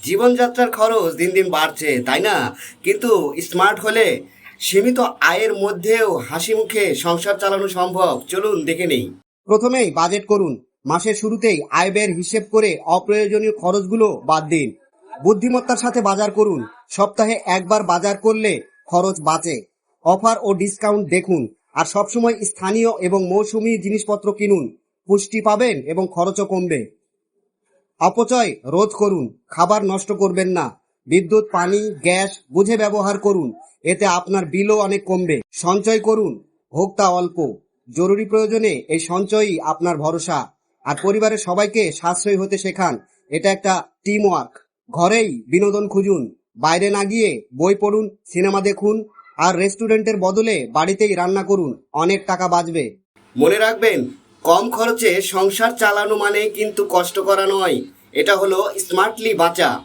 জীবনযাত্রার খরচ দিন দিন বাড়ছে, তাই না? কিন্তু স্মার্ট হলে সীমিত আয়ের মধ্যেও হাসি মুখে সংসার চালানো সম্ভব। চলুন দেখে নেই। প্রথমেই বাজেট করুন। মাসের শুরুতেই আয় ব্যয়ের হিসেব করে অপ্রয়োজনীয় খরচগুলো বাদ দিন। বুদ্ধিমত্তার সাথে বাজার করুন। সপ্তাহে একবার বাজার করলে খরচ বাঁচে। অফার ও ডিসকাউন্ট দেখুন। আর সবসময় স্থানীয় এবং মৌসুমী জিনিসপত্র কিনুন। পুষ্টি পাবেন এবং খরচও কমবে। অপচয় রোধ করুন। খাবার নষ্ট করবেন না। বিদ্যুৎ, পানি, গ্যাস বুঝে ব্যবহার করুন। এতে আপনার বিলও অনেক কমবে। সঞ্চয় করুন। ভোক্তা অল্প, জরুরি প্রয়োজনে এই সঞ্চয়ই আপনার ভরসা। আর পরিবারের সবাইকে সাশ্রয়ী হতে শেখান। এটা একটা টিম ওয়ার্ক। ঘরেই বিনোদন খুঁজুন। বাইরে না গিয়ে বই পড়ুন, সিনেমা দেখুন। আর রেস্টুরেন্টের বদলে বাড়িতেই রান্না করুন। অনেক টাকা বাঁচবে। মনে রাখবেন, কম খরচে সংসার চালানো মানে কিন্তু কষ্ট করা নয়, এটা হলো স্মার্টলি বাঁচা।